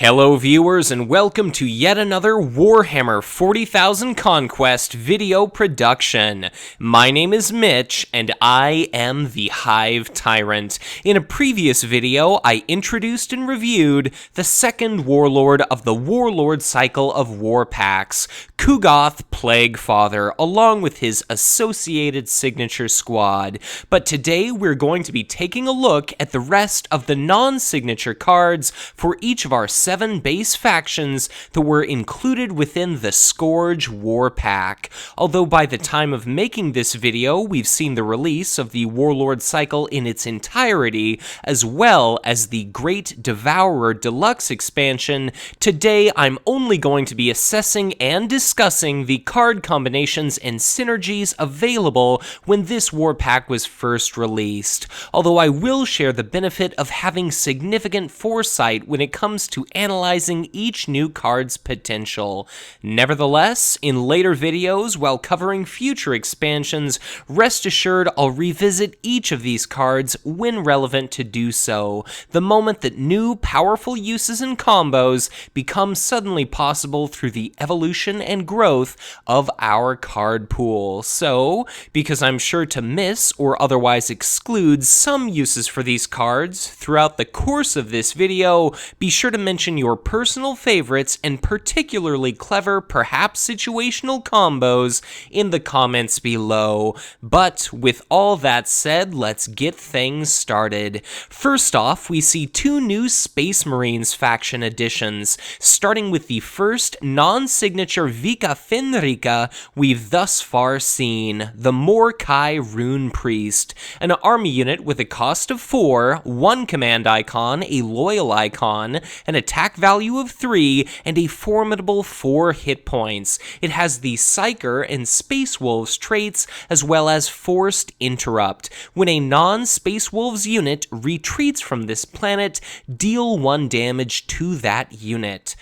Hello viewers and welcome to yet another Warhammer 40,000 Conquest video production. My name is Mitch and I am the Hive Tyrant. In a previous video, I introduced and reviewed the second Warlord of the Warlord cycle of war packs, Kugoth Plaguefather, along with his associated signature squad. But today we're going to be taking a look at the rest of the non-signature cards for each of our 7 base factions that were included within the Scourge War Pack. Although by the time of making this video, we've seen the release of the Warlord cycle in its entirety, as well as the Great Devourer Deluxe expansion, today I'm only going to be assessing and discussing the card combinations and synergies available when this war pack was first released. Although I will share the benefit of having significant foresight when it comes to analyzing each new card's potential. Nevertheless, in later videos, while covering future expansions, rest assured I'll revisit each of these cards when relevant to do so, the moment that new powerful uses and combos become suddenly possible through the evolution and growth of our card pool. So, because I'm sure to miss or otherwise exclude some uses for these cards throughout the course of this video, be sure to mention your personal favorites and particularly clever, perhaps situational combos in the comments below. But with all that said, let's get things started. First off, we see 2 new Space Marines faction additions, starting with the first non-signature Vika Fenrika we've thus far seen, the Morkai Rune Priest, an army unit with a cost of 4, 1 command icon, a loyal icon, an attack value of 3, and a formidable 4 hit points. It has the Psyker and Space Wolves traits, as well as Forced Interrupt. When a non-Space Wolves unit retreats from this planet, deal 1 damage to that unit.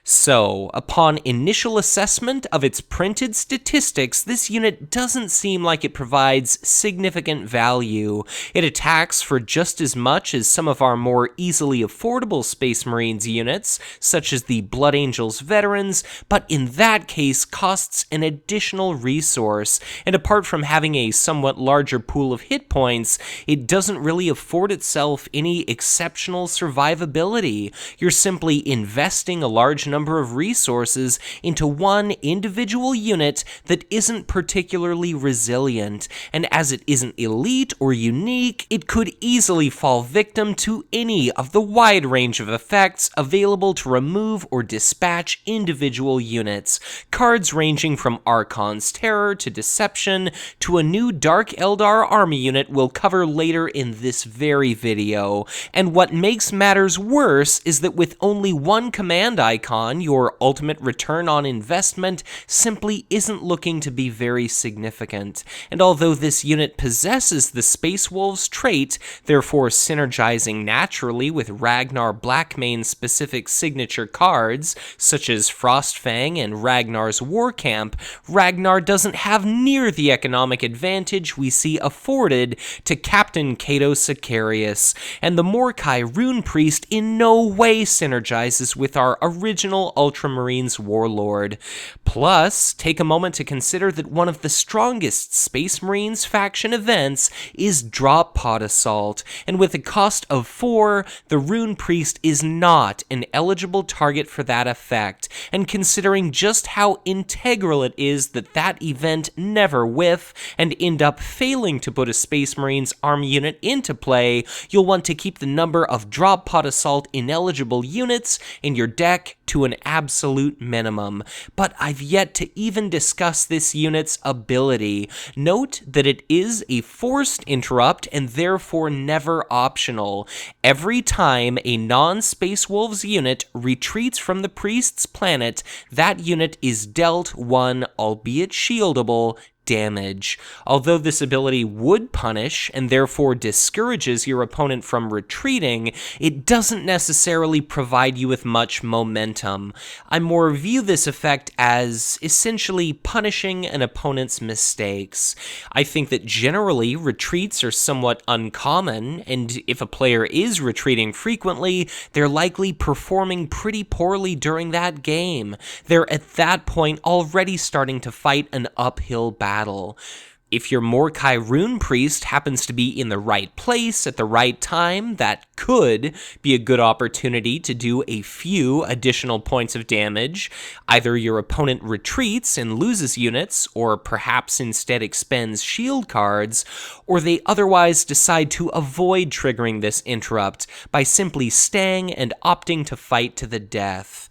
So, upon initial assessment of its printed statistics, this unit doesn't seem like it provides significant value. It attacks for just as much as some of our more easily affordable Space Marines units, such as the Blood Angels Veterans, but in that case costs an additional resource, and apart from having a somewhat larger pool of hit points, it doesn't really afford itself any exceptional survivability. You're simply investing a large number of resources into one individual unit that isn't particularly resilient, and as it isn't elite or unique, it could easily fall victim to any of the wide range of effects available to remove or dispatch individual units. Cards ranging from Archon's Terror to Deception to a new Dark Eldar army unit we'll cover later in this very video. And what makes matters worse is that with only 1 command icon, your ultimate return on investment simply isn't looking to be very significant. And although this unit possesses the Space Wolves trait, therefore synergizing naturally with Ragnar Blackmane specific signature cards, such as Frostfang and Ragnar's War Camp, Ragnar doesn't have near the economic advantage we see afforded to Captain Cato Sicarius, and the Morkai Rune Priest in no way synergizes with our original Ultramarines Warlord. Plus, take a moment to consider that one of the strongest Space Marines faction events is Drop Pod Assault, and with a cost of 4, the Rune Priest is not an eligible target for that effect, and considering just how integral it is that that event never whiff and end up failing to put a Space Marines army unit into play, you'll want to keep the number of Drop Pod Assault ineligible units in your deck to an absolute minimum. But I've yet to even discuss this unit's ability. Note that it is a forced interrupt and therefore never optional. Every time a non-Space Wolves unit retreats from the Priest's planet, that unit is dealt 1, albeit shieldable, damage. Although this ability would punish and therefore discourages your opponent from retreating, it doesn't necessarily provide you with much momentum. I more view this effect as essentially punishing an opponent's mistakes. I think that generally retreats are somewhat uncommon, and if a player is retreating frequently, they're likely performing pretty poorly during that game. They're at that point already starting to fight an uphill battle. If your Mordecai Rune Priest happens to be in the right place at the right time, that could be a good opportunity to do a few additional points of damage. Either your opponent retreats and loses units, or perhaps instead expends shield cards, or they otherwise decide to avoid triggering this interrupt by simply staying and opting to fight to the death.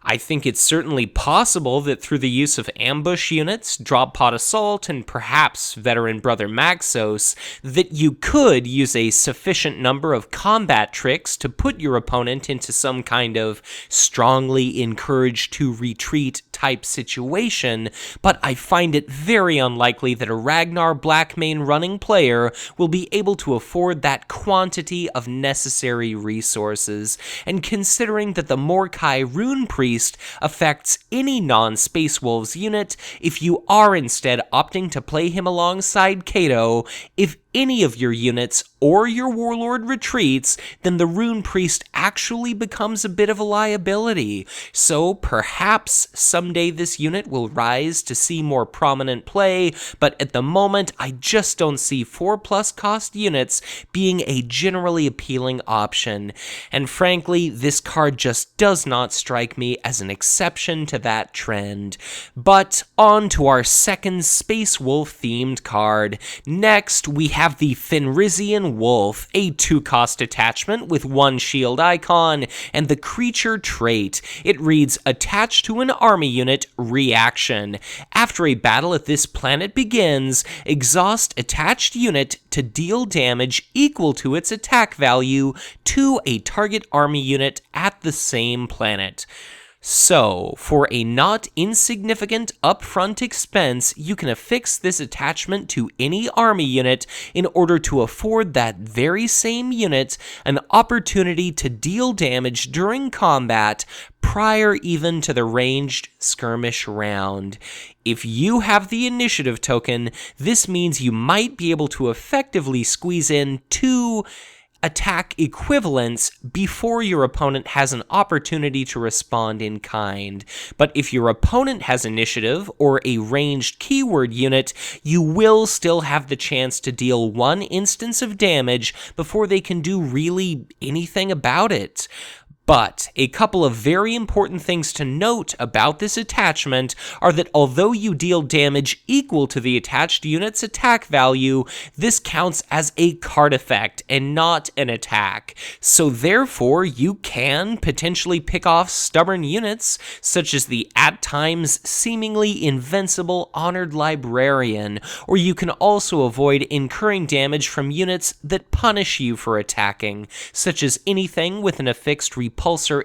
I think it's certainly possible that through the use of ambush units, drop pod assault, and perhaps veteran brother Maxos, that you could use a sufficient number of combat tricks to put your opponent into some kind of strongly encouraged to retreat type situation, but I find it very unlikely that a Ragnar Blackmane running player will be able to afford that quantity of necessary resources, and considering that the Mordecai Rune Priest affects any non-Space Wolves unit, if you are instead opting to play him alongside Kato, if any of your units or your Warlord retreats, then the Rune Priest actually becomes a bit of a liability. So perhaps someday this unit will rise to see more prominent play, but at the moment I just don't see 4+ cost units being a generally appealing option. And frankly, this card just does not strike me as an exception to that trend. But on to our second Space Wolf themed card. Next, we have the Fenrisian Wolf, a 2-cost attachment with 1 shield icon and the creature trait. It reads, attached to an army unit, reaction. After a battle at this planet begins, exhaust attached unit to deal damage equal to its attack value to a target army unit at the same planet. So, for a not insignificant upfront expense, you can affix this attachment to any army unit in order to afford that very same unit an opportunity to deal damage during combat prior even to the ranged skirmish round. If you have the initiative token, this means you might be able to effectively squeeze in 2 attack equivalents before your opponent has an opportunity to respond in kind. But if your opponent has initiative or a ranged keyword unit, you will still have the chance to deal 1 instance of damage before they can do really anything about it. But a couple of very important things to note about this attachment are that although you deal damage equal to the attached unit's attack value, this counts as a card effect and not an attack. So therefore, you can potentially pick off stubborn units, such as the at times seemingly invincible Honored Librarian, or you can also avoid incurring damage from units that punish you for attacking, such as anything with an affixed repulsor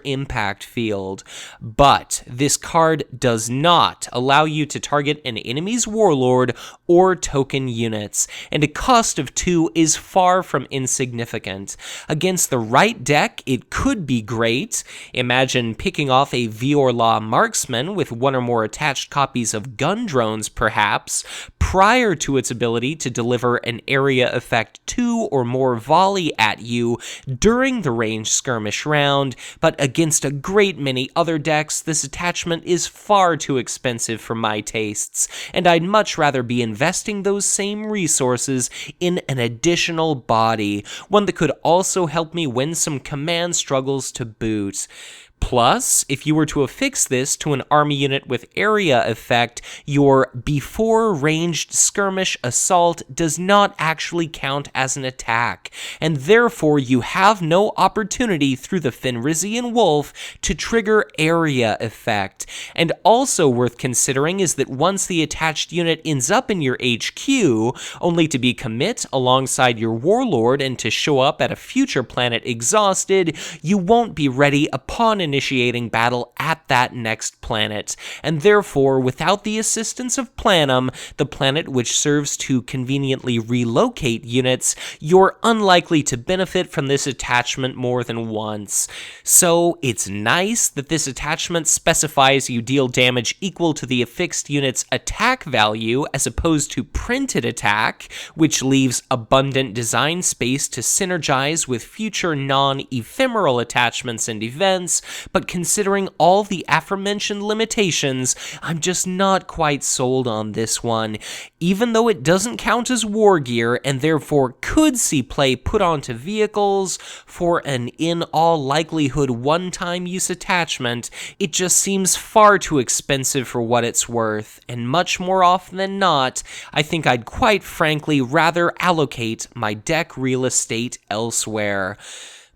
impact field. But this card does not allow you to target an enemy's Warlord or token units, and a cost of 2 is far from insignificant. Against the right deck, it could be great. Imagine picking off a Viorla marksman with 1 or more attached copies of gun drones, perhaps, prior to its ability to deliver an area effect 2 or more volley at you during the ranged skirmish round, but against a great many other decks, this attachment is far too expensive for my tastes, and I'd much rather be investing those same resources in an additional body, one that could also help me win some command struggles to boot. Plus, if you were to affix this to an army unit with area effect, your before ranged skirmish assault does not actually count as an attack, and therefore you have no opportunity through the Fenrisian Wolf to trigger area effect. And also worth considering is that once the attached unit ends up in your HQ, only to be commit alongside your Warlord and to show up at a future planet exhausted, you won't be ready upon initiating battle at that next planet, and therefore, without the assistance of Planum, the planet which serves to conveniently relocate units, you're unlikely to benefit from this attachment more than once. So it's nice that this attachment specifies you deal damage equal to the affixed unit's attack value as opposed to printed attack, which leaves abundant design space to synergize with future non-ephemeral attachments and events, but considering all the aforementioned limitations, I'm just not quite sold on this one. Even though it doesn't count as war gear and therefore could see play put onto vehicles for an in all likelihood one-time use attachment, it just seems far too expensive for what it's worth, and much more often than not, I think I'd quite frankly rather allocate my deck real estate elsewhere.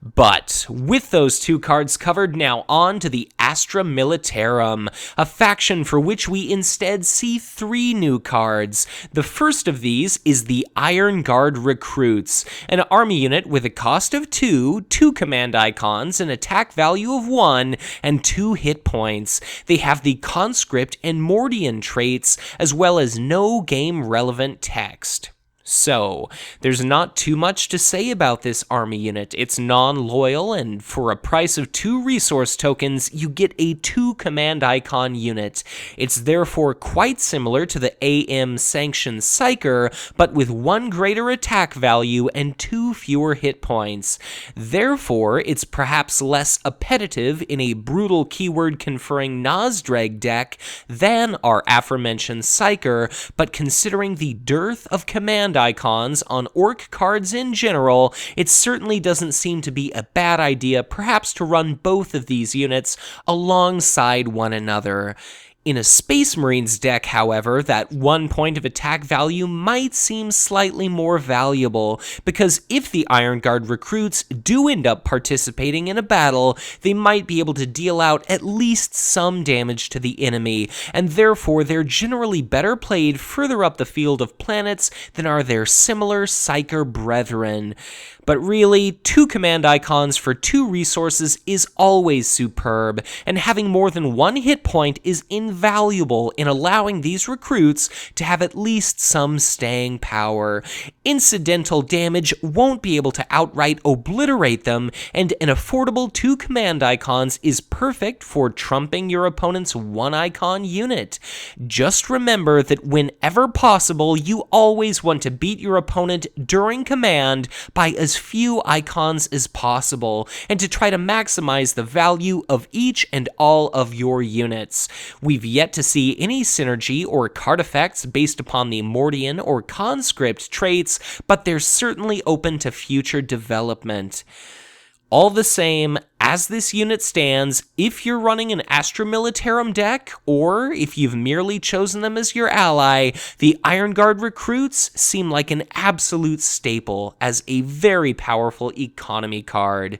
But with those two cards covered, now on to the Astra Militarum, a faction for which we instead see 3 new cards. The first of these is the Iron Guard Recruits, an army unit with a cost of 2, 2 command icons, an attack value of 1, and 2 hit points. They have the Conscript and Mordian traits, as well as no game-relevant text. So, there's not too much to say about this army unit. It's non-loyal, and for a price of 2 resource tokens, you get a 2 command icon unit. It's therefore quite similar to the AM Sanctioned Psyker, but with 1 greater attack value and 2 fewer hit points. Therefore, it's perhaps less appetitive in a brutal keyword-conferring Nosdrag deck than our aforementioned Psyker, but considering the dearth of command icons on orc cards in general, it certainly doesn't seem to be a bad idea perhaps to run both of these units alongside one another. In a Space Marines deck, however, that 1 point of attack value might seem slightly more valuable, because if the Iron Guard recruits do end up participating in a battle, they might be able to deal out at least some damage to the enemy, and therefore they're generally better played further up the field of planets than are their similar Psyker brethren. But really, 2 command icons for 2 resources is always superb, and having more than 1 hit point is invaluable in allowing these recruits to have at least some staying power. Incidental damage won't be able to outright obliterate them, and an affordable 2 command icons is perfect for trumping your opponent's 1 icon unit. Just remember that whenever possible, you always want to beat your opponent during command by as few icons as possible, and to try to maximize the value of each and all of your units. We've yet to see any synergy or card effects based upon the Mordian or Conscript traits, but they're certainly open to future development. All the same, as this unit stands, if you're running an Astra Militarum deck, or if you've merely chosen them as your ally, the Iron Guard recruits seem like an absolute staple as a very powerful economy card.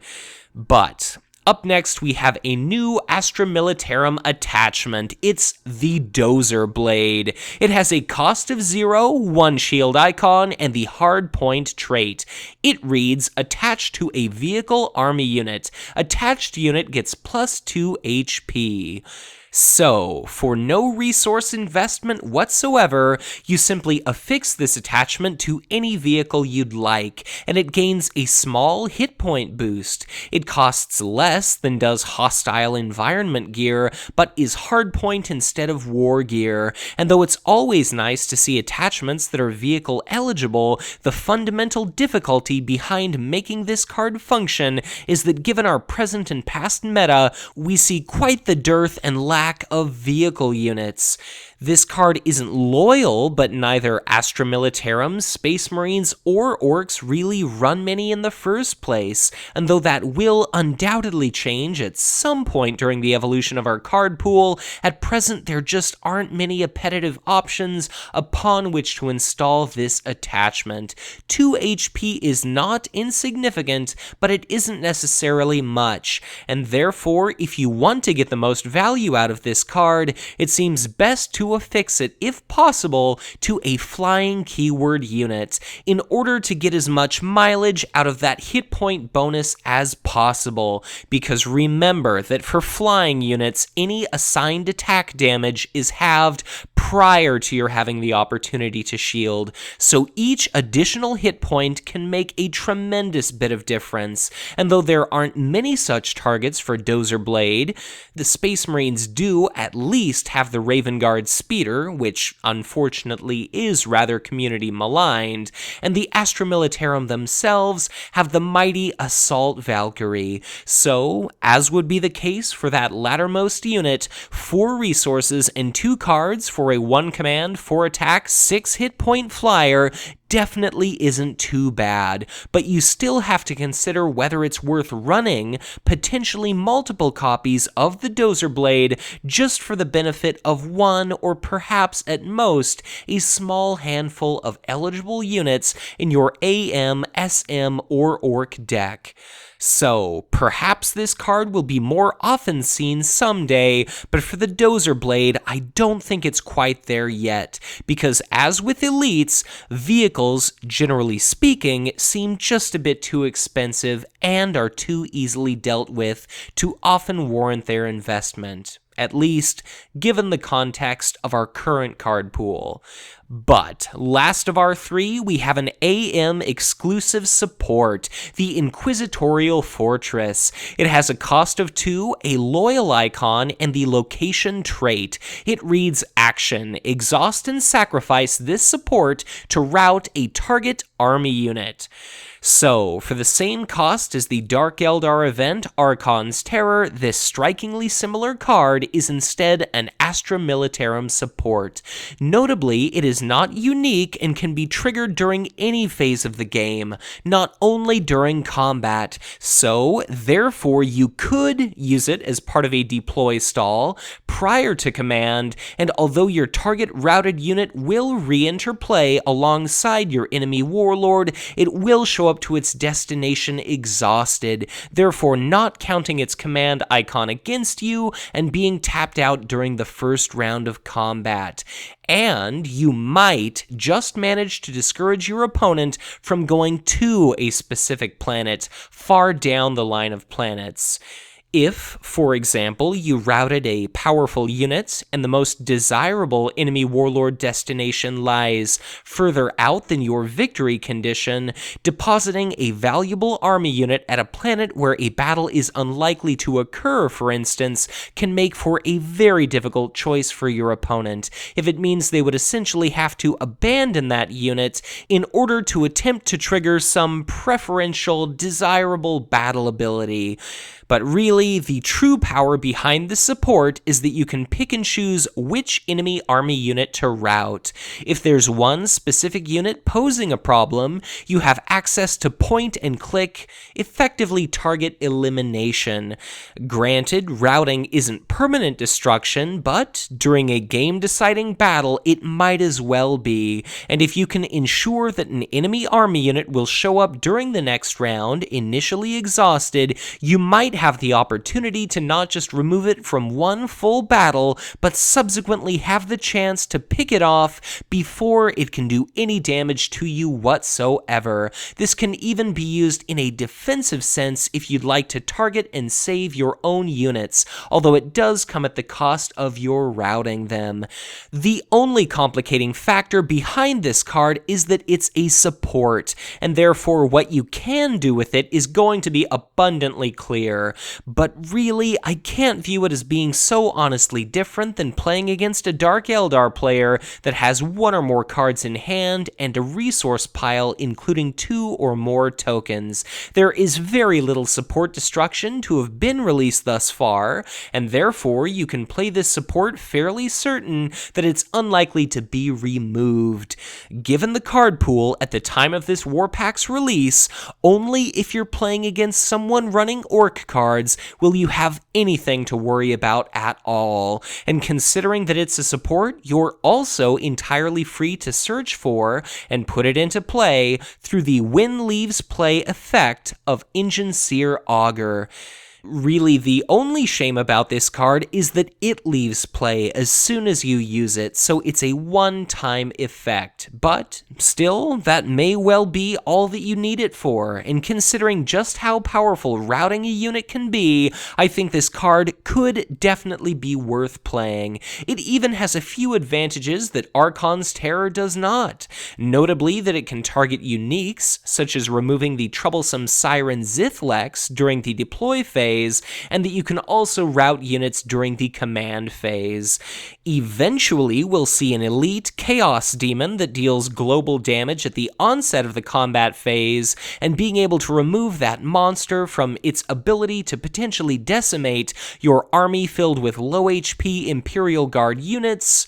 But up next, we have a new Astra Militarum attachment. It's the Dozer Blade. It has a cost of 0, 1 shield icon, and the hard point trait. It reads, attached to a vehicle army unit. Attached unit gets plus 2 HP. So, for no resource investment whatsoever, you simply affix this attachment to any vehicle you'd like, and it gains a small hit point boost. It costs less than does hostile environment gear, but is hardpoint instead of war gear, and though it's always nice to see attachments that are vehicle eligible, the fundamental difficulty behind making this card function is that given our present and past meta, we see quite the dearth and lack of vehicle units. This card isn't loyal, but neither Astra Militarum, Space Marines, or Orcs really run many in the first place, and though that will undoubtedly change at some point during the evolution of our card pool, at present there just aren't many appetitive options upon which to install this attachment. 2 HP is not insignificant, but it isn't necessarily much, and therefore if you want to get the most value out of this card, it seems best to to affix it, if possible, to a flying keyword unit in order to get as much mileage out of that hit point bonus as possible, because remember that for flying units, any assigned attack damage is halved prior to your having the opportunity to shield, so each additional hit point can make a tremendous bit of difference. And though there aren't many such targets for Dozer Blade, the Space Marines do at least have the Raven Guard Speeder, which unfortunately is rather community maligned, and the Astra Militarum themselves have the mighty Assault Valkyrie. So, as would be the case for that lattermost unit, 4 resources and 2 cards for a 1 command, 4 attack, 6 hit point flyer definitely isn't too bad, but you still have to consider whether it's worth running potentially multiple copies of the Dozer Blade just for the benefit of 1 or perhaps at most a small handful of eligible units in your AM, SM, or Orc deck. So, perhaps this card will be more often seen someday, but for the Dozer Blade, I don't think it's quite there yet, because as with elites, vehicles, generally speaking, seem just a bit too expensive and are too easily dealt with to often warrant their investment. At least, given the context of our current card pool. But, last of our 3, we have an AM exclusive support, the Inquisitorial Fortress. It has a cost of 2, a loyal icon, and the location trait. It reads Action. Exhaust and sacrifice this support to rout a target army unit. So, for the same cost as the Dark Eldar event, Archon's Terror, this strikingly similar card is instead an Astra Militarum support. Notably, it is not unique and can be triggered during any phase of the game, not only during combat. So, therefore, you could use it as part of a deploy stall prior to command, and although your target routed unit will re-enter play alongside your enemy Warlord, it will show up to its destination exhausted, therefore not counting its command icon against you and being tapped out during the first round of combat. And you might just manage to discourage your opponent from going to a specific planet far down the line of planets. If, for example, you routed a powerful unit and the most desirable enemy warlord destination lies further out than your victory condition, depositing a valuable army unit at a planet where a battle is unlikely to occur, for instance, can make for a very difficult choice for your opponent, if it means they would essentially have to abandon that unit in order to attempt to trigger some preferential, desirable battle ability. But really, the true power behind the support is that you can pick and choose which enemy army unit to rout. If there's one specific unit posing a problem, you have access to point and click, effectively target elimination. Granted, routing isn't permanent destruction, but during a game-deciding battle, it might as well be. And if you can ensure that an enemy army unit will show up during the next round, initially exhausted, you might have the opportunity to not just remove it from one full battle, but subsequently have the chance to pick it off before it can do any damage to you whatsoever. This can even be used in a defensive sense if you'd like to target and save your own units, although it does come at the cost of your routing them. The only complicating factor behind this card is that it's a support, and therefore what you can do with it is going to be abundantly clear. But really, I can't view it as being so honestly different than playing against a Dark Eldar player that has 1 or more cards in hand and a resource pile including 2 or more tokens. There is very little support destruction to have been released thus far, and therefore you can play this support fairly certain that it's unlikely to be removed. Given the card pool at the time of this War Pack's release, only if you're playing against someone running Orc cards will you have anything to worry about at all. And considering that it's a support, you're also entirely free to search for and put it into play through the When Leaves Play effect of Engine Seer Augur. Really, the only shame about this card is that it leaves play as soon as you use it, so it's a one-time effect. But still, that may well be all that you need it for, and considering just how powerful routing a unit can be, I think this card could definitely be worth playing. It even has a few advantages that Archon's Terror does not, notably that it can target uniques, such as removing the troublesome Siren Zithlex during the deploy phase, and that you can also route units during the command phase. Eventually, we'll see an elite Chaos Demon that deals global damage at the onset of the combat phase, and being able to remove that monster from its ability to potentially decimate your army filled with low HP Imperial Guard units,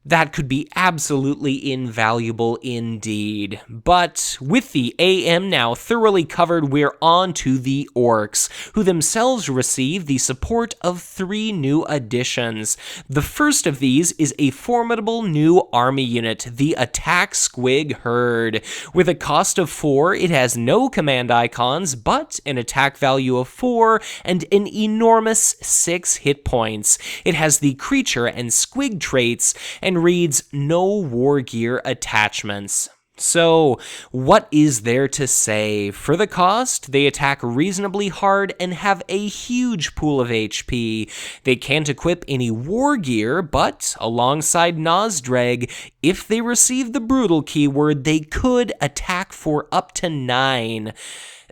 that could be absolutely invaluable indeed. But with the AM now thoroughly covered, we're on to the Orcs, who themselves receive the support of 3 new additions. The first of these is a formidable new army unit, the Attack Squig Herd. With a cost of 4, it has no command icons, but an attack value of 4 and an enormous 6 hit points. It has the creature and squig traits, and reads no war gear attachments. So, what is there to say? For the cost, they attack reasonably hard and have a huge pool of HP. They can't equip any war gear, but alongside Nozdreg, if they receive the Brutal keyword, they could attack for up to 9.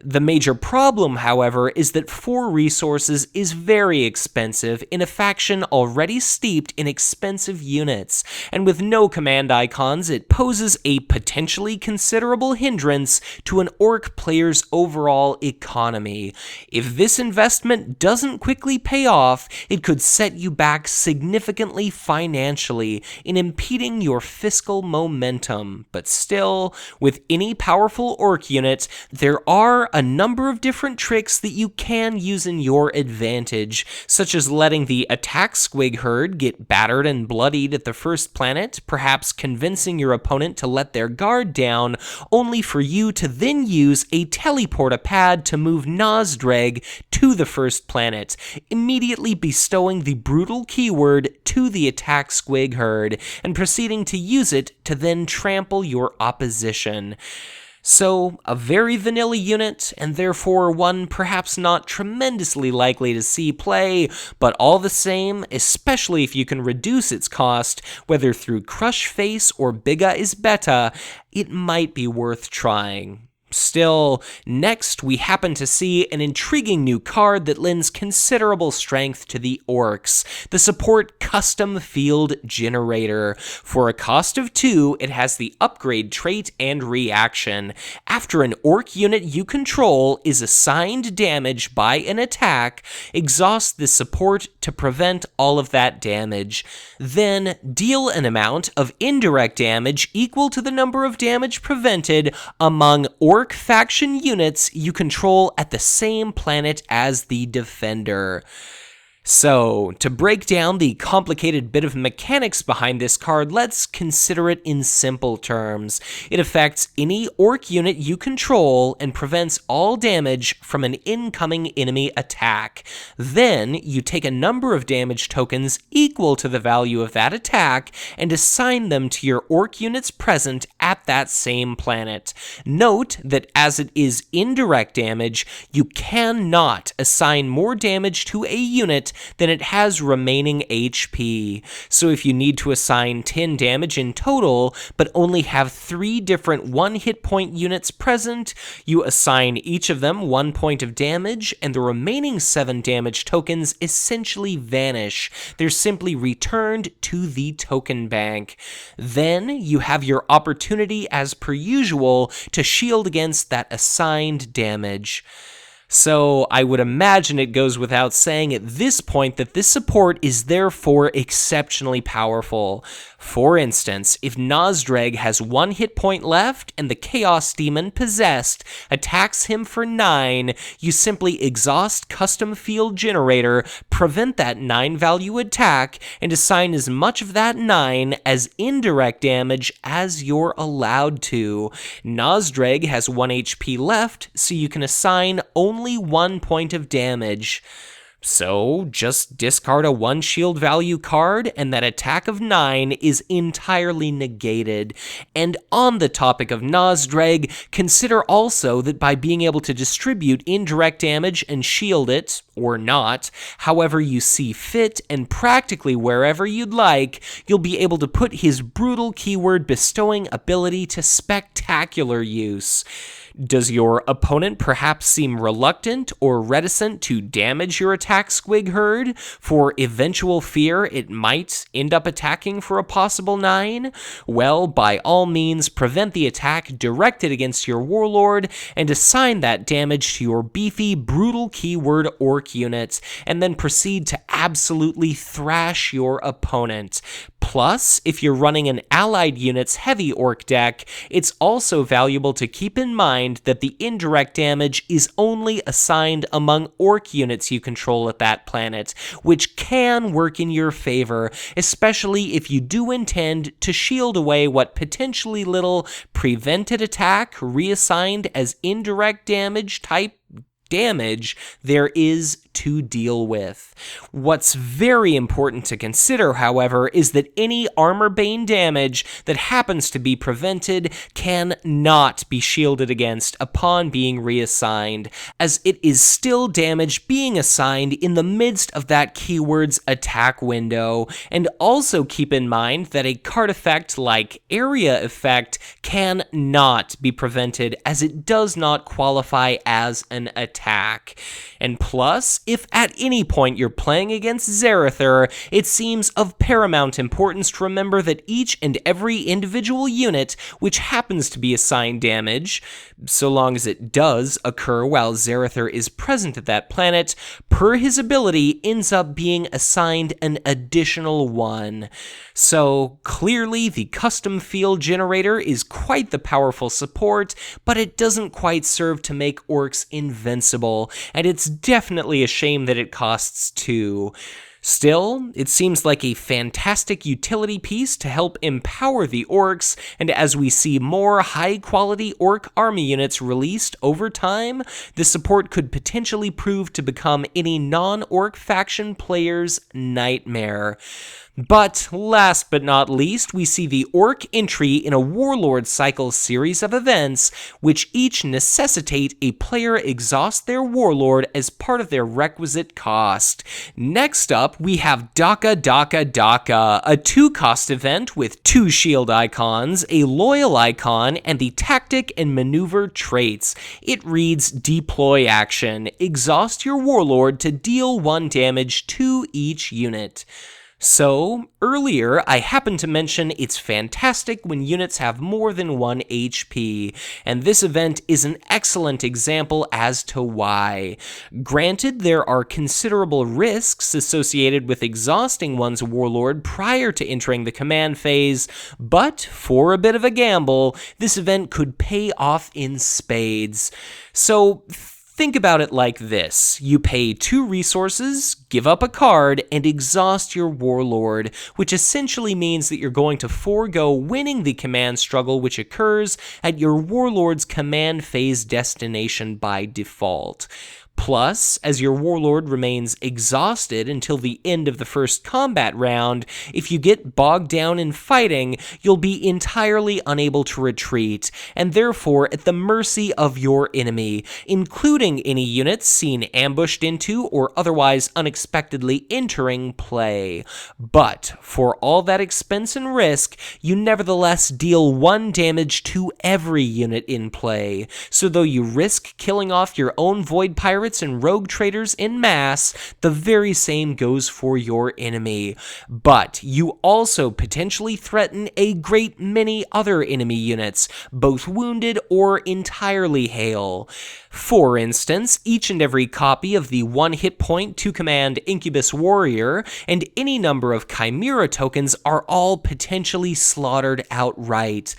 The major problem, however, is that 4 resources is very expensive in a faction already steeped in expensive units, and with no command icons, it poses a potentially considerable hindrance to an Orc player's overall economy. If this investment doesn't quickly pay off, it could set you back significantly financially in impeding your fiscal momentum. But still, with any powerful Orc unit, there are a number of different tricks that you can use in your advantage, such as letting the Attack Squig Herd get battered and bloodied at the first planet, perhaps convincing your opponent to let their guard down, only for you to then use a Teleporta-Pad to move Nozdreg to the first planet, immediately bestowing the Brutal keyword to the Attack Squig Herd, and proceeding to use it to then trample your opposition. So, a very vanilla unit, and therefore one perhaps not tremendously likely to see play, but all the same, especially if you can reduce its cost, whether through Crush Face or Biga is Beta, it might be worth trying. Still, next we happen to see an intriguing new card that lends considerable strength to the Orcs, the support Custom Field Generator. For a cost of 2, it has the upgrade trait and reaction. After an Orc unit you control is assigned damage by an attack, exhaust the support to prevent all of that damage. Then, deal an amount of indirect damage equal to the number of damage prevented among Orc faction units you control at the same planet as the defender. So, to break down the complicated bit of mechanics behind this card, let's consider it in simple terms. It affects any Orc unit you control and prevents all damage from an incoming enemy attack. Then, you take a number of damage tokens equal to the value of that attack and assign them to your Orc units present at that same planet. Note that as it is indirect damage, you cannot assign more damage to a unit than it has remaining HP. So if you need to assign 10 damage in total, but only have 3 different 1 hit point units present, you assign each of them 1 point of damage, and the remaining 7 damage tokens essentially vanish. They're simply returned to the token bank. Then you have your opportunity, as per usual, to shield against that assigned damage. So I would imagine it goes without saying at this point that this support is therefore exceptionally powerful. For instance, if Nozdreg has 1 hit point left and the Chaos Demon possessed attacks him for 9, you simply exhaust Custom Field Generator, prevent that 9 value attack, and assign as much of that 9 as indirect damage as you're allowed to. Nozdreg has 1 HP left, so you can assign only only 1 point of damage. So, just discard a 1 shield value card, and that attack of 9 is entirely negated. And on the topic of Nozdreg, consider also that by being able to distribute indirect damage and shield it, or not, however you see fit, and practically wherever you'd like, you'll be able to put his brutal keyword bestowing ability to spectacular use. Does your opponent perhaps seem reluctant or reticent to damage your attack Squig herd for eventual fear it might end up attacking for a possible 9? Well, by all means, prevent the attack directed against your Warlord and assign that damage to your beefy, brutal keyword Orc unit, and then proceed to absolutely thrash your opponent. Plus, if you're running an allied unit's heavy Orc deck, it's also valuable to keep in mind that the indirect damage is only assigned among Orc units you control at that planet, which can work in your favor, especially if you do intend to shield away what potentially little prevented attack reassigned as indirect damage type damage there is to deal with. What's very important to consider, however, is that any armor-bane damage that happens to be prevented cannot be shielded against upon being reassigned, as it is still damage being assigned in the midst of that keyword's attack window. And also keep in mind that a card effect like Area Effect cannot be prevented, as it does not qualify as an attack. And plus, if at any point you're playing against Zarather, it seems of paramount importance to remember that each and every individual unit which happens to be assigned damage, so long as it does occur while Zarather is present at that planet, per his ability ends up being assigned an additional 1. So clearly the custom field generator is quite the powerful support, but it doesn't quite serve to make orcs invincible, and it's definitely a shame that it costs 2. Still, it seems like a fantastic utility piece to help empower the orcs, and as we see more high-quality orc army units released over time, the support could potentially prove to become any non-orc faction player's nightmare. But last but not least, we see the Orc entry in a Warlord cycle series of events, which each necessitate a player exhaust their Warlord as part of their requisite cost. Next up, we have Daka Daka Daka, a 2-cost event with 2 shield icons, a loyal icon, and the tactic and maneuver traits. It reads Deploy action. Exhaust your Warlord to deal 1 damage to each unit. So, earlier, I happened to mention it's fantastic when units have more than 1 HP, and this event is an excellent example as to why. Granted, there are considerable risks associated with exhausting one's Warlord prior to entering the command phase, but for a bit of a gamble, this event could pay off in spades. So, think about it like this. You pay 2 resources, give up a card, and exhaust your Warlord, which essentially means that you're going to forego winning the command struggle which occurs at your Warlord's command phase destination by default. Plus, as your Warlord remains exhausted until the end of the first combat round, if you get bogged down in fighting, you'll be entirely unable to retreat, and therefore at the mercy of your enemy, including any units seen ambushed into or otherwise unexpectedly entering play. But, for all that expense and risk, you nevertheless deal 1 damage to every unit in play, so though you risk killing off your own Void Pirates and rogue traders en masse, the very same goes for your enemy. But you also potentially threaten a great many other enemy units, both wounded or entirely hale. For instance, each and every copy of the 1 hit point 2 command Incubus Warrior and any number of Chimera tokens are all potentially slaughtered outright.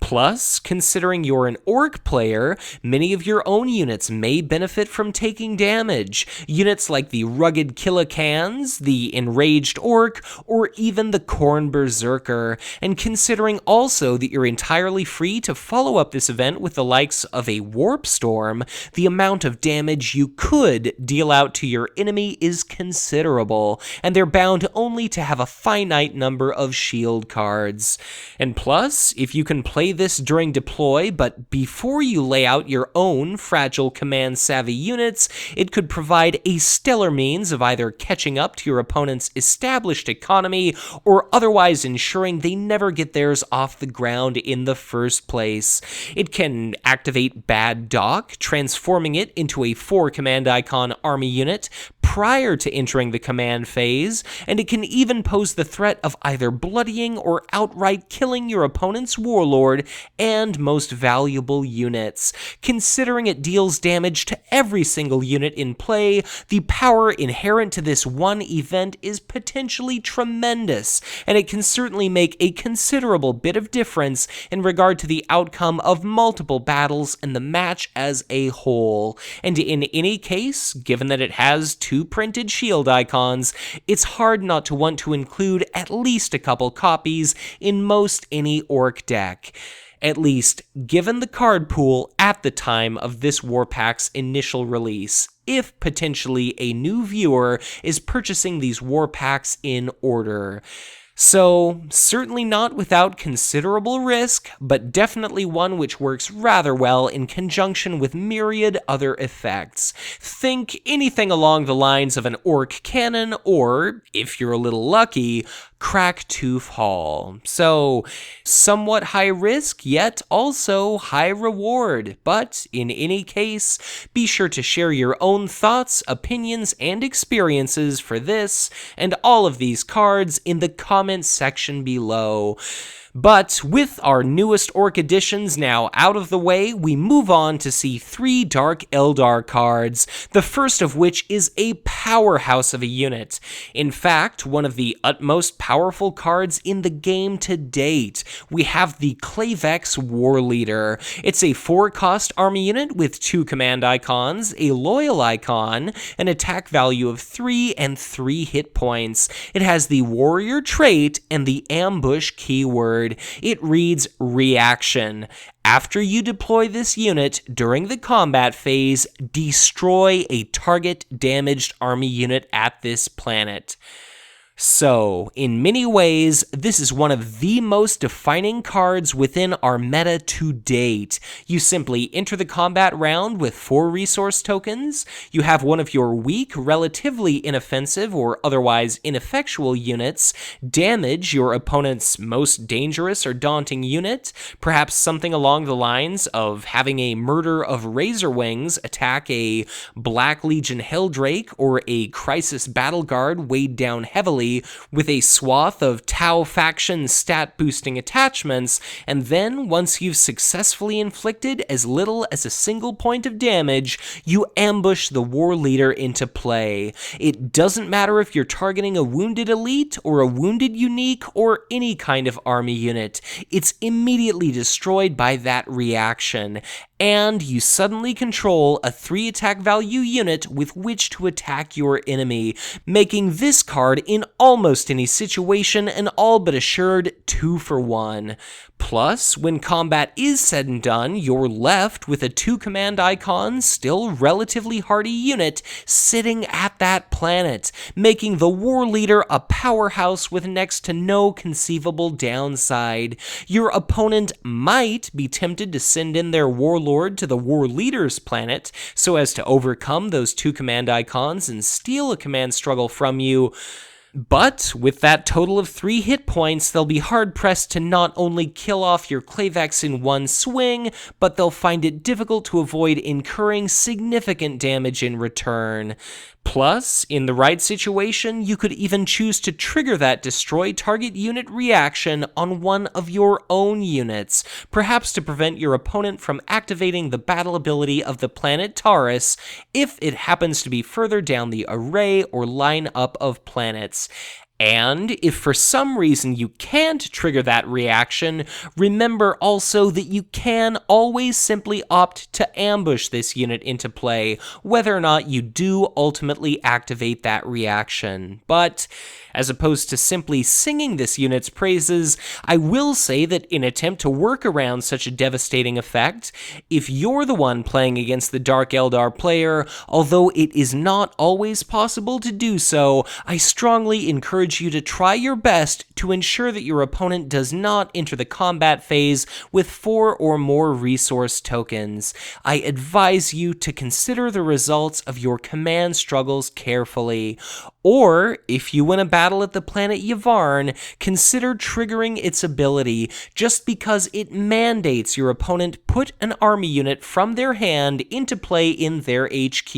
Plus, considering you're an orc player, many of your own units may benefit from taking damage. Units like the rugged Killikans, the enraged orc, or even the Khorne Berserker. And considering also that you're entirely free to follow up this event with the likes of a Warp Storm, the amount of damage you could deal out to your enemy is considerable, and they're bound only to have a finite number of shield cards. And plus, if you can play this during deploy, but before you lay out your own fragile command-savvy units, it could provide a stellar means of either catching up to your opponent's established economy or otherwise ensuring they never get theirs off the ground in the first place. It can activate Bad Dock, transforming it into a 4-command icon army unit prior to entering the command phase, and it can even pose the threat of either bloodying or outright killing your opponent's warlord and most valuable units. Considering it deals damage to every single unit in play, the power inherent to this one event is potentially tremendous, and it can certainly make a considerable bit of difference in regard to the outcome of multiple battles and the match as a whole. And in any case, given that it has 2 printed shield icons, it's hard not to want to include at least a couple copies in most any orc deck. At least, given the card pool at the time of this war pack's initial release, if potentially a new viewer is purchasing these war packs in order. So, certainly not without considerable risk, but definitely one which works rather well in conjunction with myriad other effects. Think anything along the lines of an orc cannon, or, if you're a little lucky, Cracktooth Hall. So, somewhat high risk, yet also high reward. But, in any case, be sure to share your own thoughts, opinions, and experiences for this and all of these cards in the comments section below. But with our newest Orc editions now out of the way, we move on to see 3 Dark Eldar cards, the first of which is a powerhouse of a unit. In fact, one of the utmost powerful cards in the game to date. We have the Klavex War Leader. It's a 4-cost army unit with 2 command icons, a loyal icon, an attack value of 3 and 3 hit points. It has the warrior trait and the ambush keyword. It reads Reaction. After you deploy this unit during the combat phase, destroy a target damaged army unit at this planet. So, in many ways, this is one of the most defining cards within our meta to date. You simply enter the combat round with 4 resource tokens, you have one of your weak, relatively inoffensive, or otherwise ineffectual units damage your opponent's most dangerous or daunting unit, perhaps something along the lines of having a Murder of Razorwings attack a Black Legion Helldrake or a Crisis Battle Guard weighed down heavily with a swath of Tau faction stat-boosting attachments, and then, once you've successfully inflicted as little as a single point of damage, you ambush the war leader into play. It doesn't matter if you're targeting a wounded elite, or a wounded unique, or any kind of army unit. It's immediately destroyed by that reaction, and you suddenly control a 3 attack value unit with which to attack your enemy, making this card in almost any situation an all but assured 2-for-1. Plus, when combat is said and done, you're left with a 2 command icon, still relatively hardy unit sitting at that planet, making the war leader a powerhouse with next to no conceivable downside. Your opponent might be tempted to send in their warlord to the war leader's planet so as to overcome those 2 command icons and steal a command struggle from you. But with that total of 3 hit points, they'll be hard-pressed to not only kill off your Klavex in one swing, but they'll find it difficult to avoid incurring significant damage in return. Plus, in the right situation, you could even choose to trigger that destroy target unit reaction on one of your own units, perhaps to prevent your opponent from activating the battle ability of the planet Taurus if it happens to be further down the array or lineup of planets. And if for some reason you can't trigger that reaction, remember also that you can always simply opt to ambush this unit into play, whether or not you do ultimately activate that reaction. But as opposed to simply singing this unit's praises, I will say that in an attempt to work around such a devastating effect, if you're the one playing against the Dark Eldar player, although it is not always possible to do so, I strongly encourage you to try your best to ensure that your opponent does not enter the combat phase with 4 or more resource tokens. I advise you to consider the results of your command struggles carefully. Or, if you win a battle at the planet Yavvarn, consider triggering its ability just because it mandates your opponent put an army unit from their hand into play in their HQ.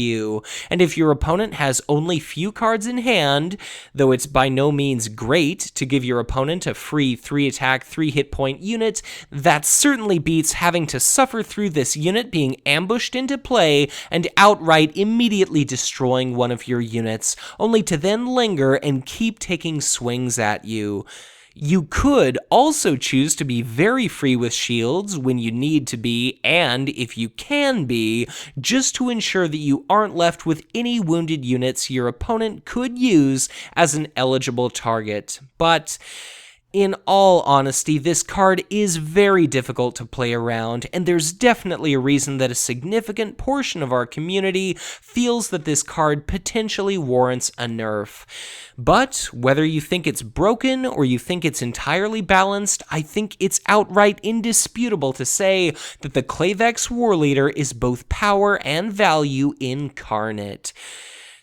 And if your opponent has only few cards in hand, though it's by no means great to give your opponent a free 3-attack, 3-hit point unit, that certainly beats having to suffer through this unit being ambushed into play and outright immediately destroying one of your units, only to then linger and keep taking swings at you. You could also choose to be very free with shields when you need to be, and if you can be, just to ensure that you aren't left with any wounded units your opponent could use as an eligible target. But in all honesty, this card is very difficult to play around, and there's definitely a reason that a significant portion of our community feels that this card potentially warrants a nerf. But whether you think it's broken or you think it's entirely balanced, I think it's outright indisputable to say that the Klavex Warleader is both power and value incarnate.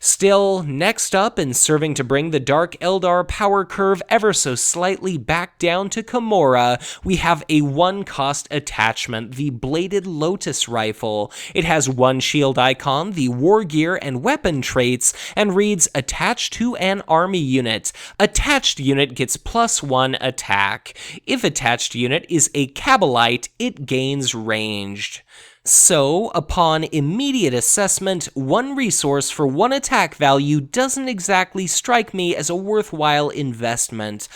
Still, next up, and serving to bring the Dark Eldar power curve ever so slightly back down to Kimura, we have a 1-cost attachment, the Bladed Lotus Rifle. It has 1 shield icon, the war gear and weapon traits, and reads attached to an army unit. Attached unit gets +1 attack. If attached unit is a Kabbalite, it gains ranged. So, upon immediate assessment, 1 resource for 1 attack value doesn't exactly strike me as a worthwhile investment.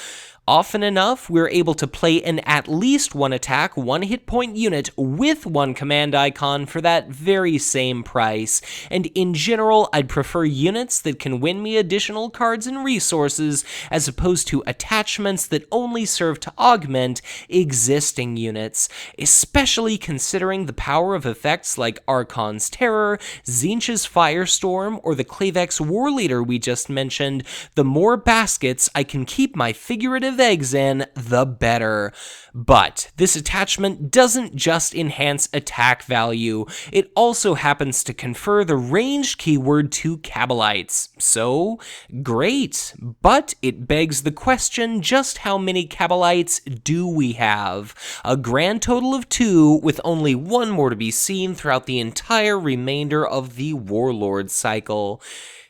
Often enough, we're able to play an at least 1 attack, 1 hit point unit with 1 command icon for that very same price. And in general, I'd prefer units that can win me additional cards and resources as opposed to attachments that only serve to augment existing units, especially considering the power of effects like Archon's Terror, Tzeentch's Firestorm, or the Klavex Warleader we just mentioned. The more baskets I can keep my figurative eggs in, the better. But this attachment doesn't just enhance attack value, it also happens to confer the ranged keyword to Kabbalites. So, great, but it begs the question, just how many Kabbalites do we have? A grand total of 2, with only 1 more to be seen throughout the entire remainder of the Warlord cycle.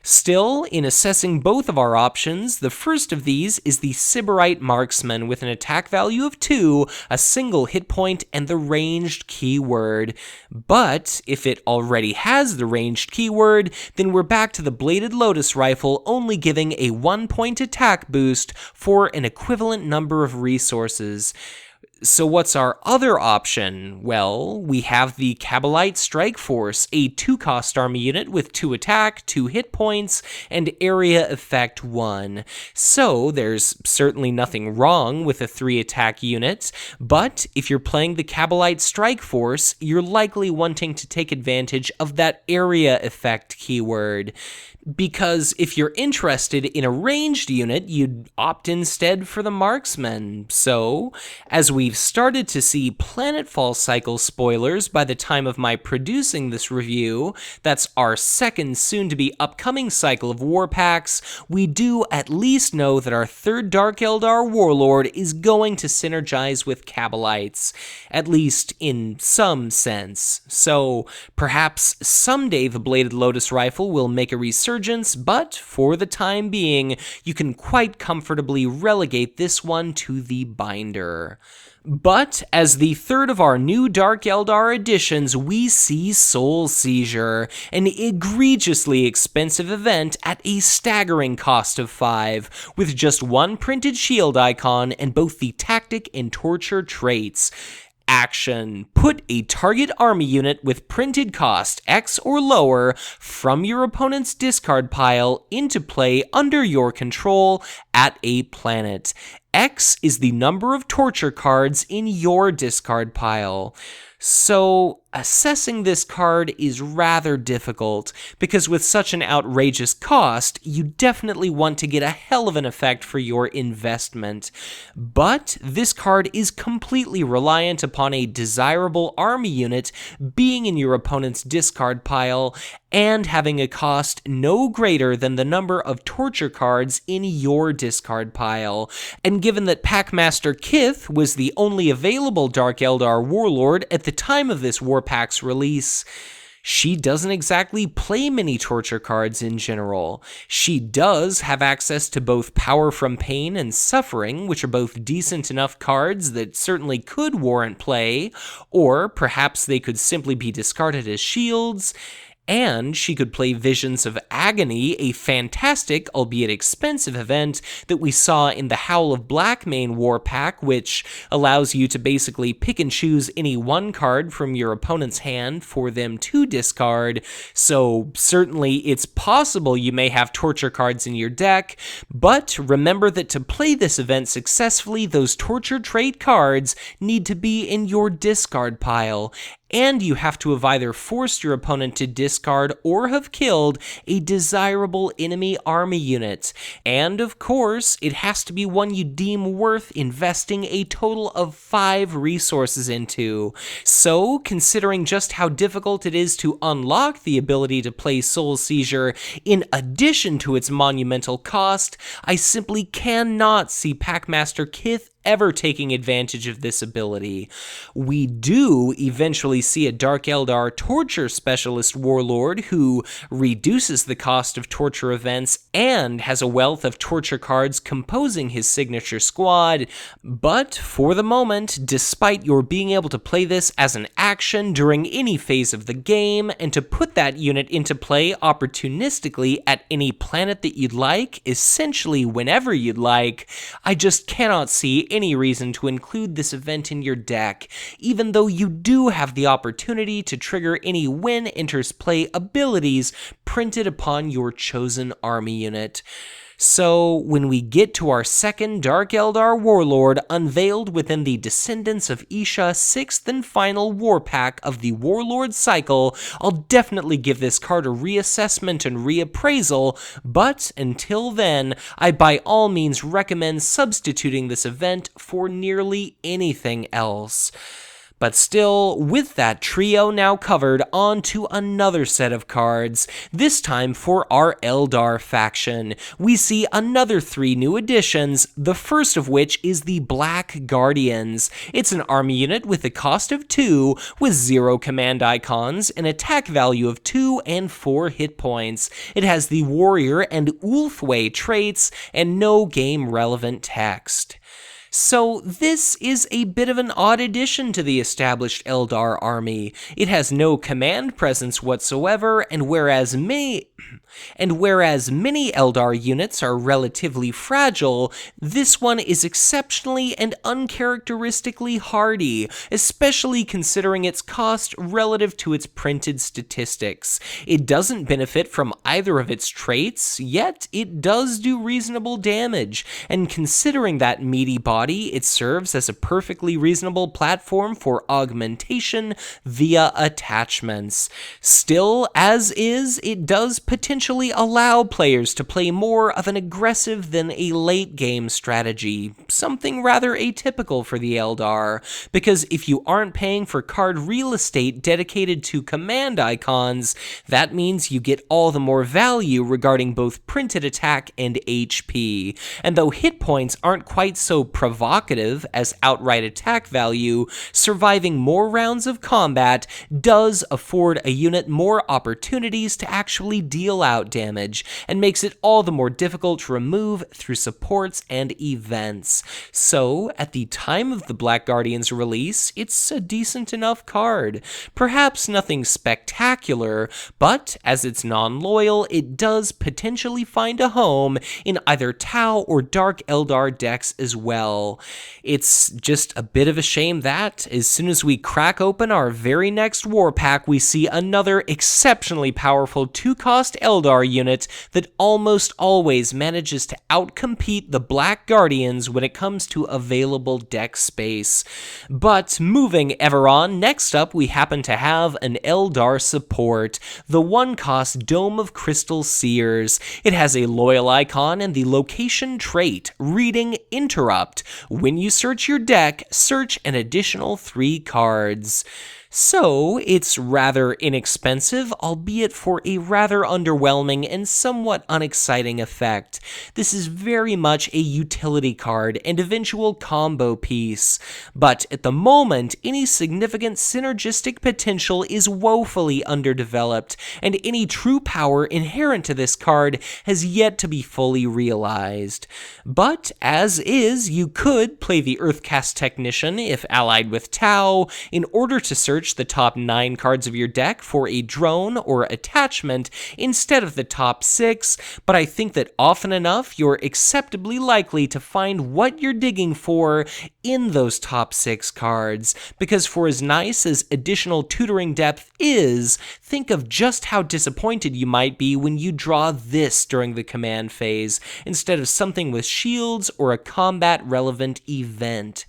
Still, in assessing both of our options, the first of these is the Sybarite Marksman with an attack value of 2, a single hit point, and the ranged keyword. But if it already has the ranged keyword, then we're back to the Bladed Lotus Rifle only giving a 1-point attack boost for an equivalent number of resources. So what's our other option? Well, we have the Kabbalite Strike Force, a 2-cost army unit with 2 attack, 2 hit points, and area effect 1. So there's certainly nothing wrong with a 3-attack unit, but if you're playing the Kabbalite Strike Force, you're likely wanting to take advantage of that area effect keyword. Because if you're interested in a ranged unit, you'd opt instead for the Marksman. So, as we've started to see Planetfall cycle spoilers by the time of my producing this review, that's our second soon-to-be upcoming cycle of war packs, we do at least know that our third Dark Eldar Warlord is going to synergize with Kabbalites, at least in some sense. So, perhaps someday the Bladed Lotus Rifle will make a resurgence Resurgence, but for the time being, you can quite comfortably relegate this one to the binder. But as the third of our new Dark Eldar additions, we see Soul Seizure, an egregiously expensive event at a staggering cost of 5, with just one printed shield icon and both the Tactic and Torture traits. Action. Put a target army unit with printed cost X or lower from your opponent's discard pile into play under your control at a planet. X is the number of torture cards in your discard pile. So, assessing this card is rather difficult, because with such an outrageous cost, you definitely want to get a hell of an effect for your investment. But this card is completely reliant upon a desirable army unit being in your opponent's discard pile and having a cost no greater than the number of torture cards in your discard pile. And given that Packmaster Kith was the only available Dark Eldar Warlord at the time of this War Pack's release, she doesn't exactly play many torture cards in general. She does have access to both Power from Pain and Suffering, which are both decent enough cards that certainly could warrant play, or perhaps they could simply be discarded as shields. And she could play Visions of Agony, a fantastic, albeit expensive event that we saw in the Howl of Blackmane War Pack, which allows you to basically pick and choose any one card from your opponent's hand for them to discard. So certainly it's possible you may have torture cards in your deck, but remember that to play this event successfully, those torture trait cards need to be in your discard pile. And you have to have either forced your opponent to discard or have killed a desirable enemy army unit. And of course, it has to be one you deem worth investing a total of 5 resources into. So, considering just how difficult it is to unlock the ability to play Soul Seizure in addition to its monumental cost, I simply cannot see Packmaster Kith ever taking advantage of this ability. We do eventually see a Dark Eldar Torture Specialist Warlord who reduces the cost of torture events and has a wealth of torture cards composing his signature squad, but for the moment, despite your being able to play this as an action during any phase of the game, and to put that unit into play opportunistically at any planet that you'd like, essentially whenever you'd like, I just cannot see any reason to include this event in your deck, even though you do have the opportunity to trigger any when enters play abilities printed upon your chosen army unit. So, when we get to our second Dark Eldar Warlord unveiled within the Descendants of Isha 6th and final War Pack of the Warlord cycle, I'll definitely give this card a reassessment and reappraisal, but until then, I by all means recommend substituting this event for nearly anything else. But still, with that trio now covered, on to another set of cards, this time for our Eldar faction. We see another 3 new additions, the first of which is the Black Guardians. It's an army unit with a cost of 2, with 0 command icons, an attack value of 2 and 4 hit points. It has the Warrior and Ulthwé traits, and no game-relevant text. So this is a bit of an odd addition to the established Eldar army. It has no command presence whatsoever, and whereas many Eldar units are relatively fragile, this one is exceptionally and uncharacteristically hardy, especially considering its cost relative to its printed statistics. It doesn't benefit from either of its traits, yet it does do reasonable damage, and considering that meaty body, it serves as a perfectly reasonable platform for augmentation via attachments. Still, as is, it does potentially allow players to play more of an aggressive than a late-game strategy, something rather atypical for the Eldar, because if you aren't paying for card real estate dedicated to command icons, that means you get all the more value regarding both printed attack and HP. And though hit points aren't quite so provocative as outright attack value, surviving more rounds of combat does afford a unit more opportunities to actually deal fallout damage, and makes it all the more difficult to remove through supports and events. So, at the time of the Black Guardian's release, it's a decent enough card. Perhaps nothing spectacular, but as it's non-loyal, it does potentially find a home in either Tau or Dark Eldar decks as well. It's just a bit of a shame that, as soon as we crack open our very next war pack, we see another exceptionally powerful 2-cost Eldar unit that almost always manages to outcompete the Black Guardians when it comes to available deck space. But moving ever on, next up we happen to have an Eldar support, the 1-cost Dome of Crystal Seers. It has a loyal icon and the location trait, reading Interrupt. When you search your deck, search an additional 3 cards. So, it's rather inexpensive, albeit for a rather underwhelming and somewhat unexciting effect. This is very much a utility card and eventual combo piece, but at the moment, any significant synergistic potential is woefully underdeveloped, and any true power inherent to this card has yet to be fully realized. But, as is, you could play the Earthcast Technician if allied with Tau in order to search the top 9 cards of your deck for a drone or attachment instead of the top 6, but I think that often enough you're acceptably likely to find what you're digging for in those top 6 cards, because for as nice as additional tutoring depth is, think of just how disappointed you might be when you draw this during the command phase, instead of something with shields or a combat-relevant event.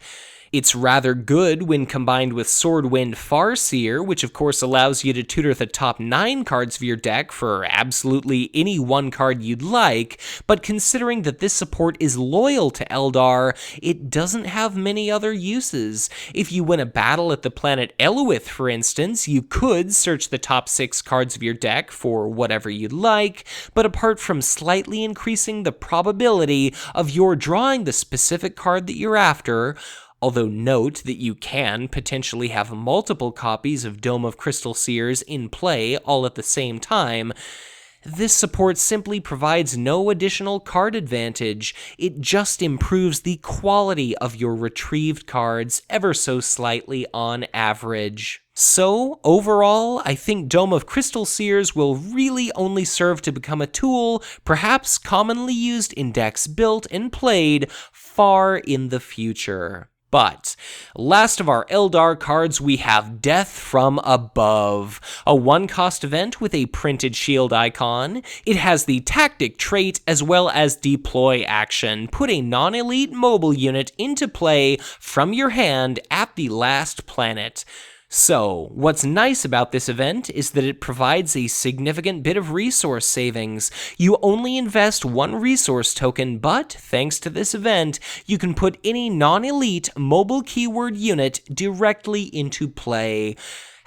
It's rather good when combined with Swordwind Farseer, which of course allows you to tutor the top 9 cards of your deck for absolutely any one card you'd like, but considering that this support is loyal to Eldar, it doesn't have many other uses. If you win a battle at the planet Eluith, for instance, you could search the top 6 cards of your deck for whatever you'd like, but apart from slightly increasing the probability of your drawing the specific card that you're after, although note that you can potentially have multiple copies of Dome of Crystal Seers in play all at the same time, this support simply provides no additional card advantage. It just improves the quality of your retrieved cards ever so slightly on average. So, overall, I think Dome of Crystal Seers will really only serve to become a tool, perhaps commonly used in decks built and played far in the future. But, last of our Eldar cards, we have Death from Above, a 1-cost event with a printed shield icon. It has the tactic trait as well as deploy action. Put a non-elite mobile unit into play from your hand at the last planet. So, what's nice about this event is that it provides a significant bit of resource savings. You only invest 1 resource token, but thanks to this event, you can put any non-elite mobile keyword unit directly into play.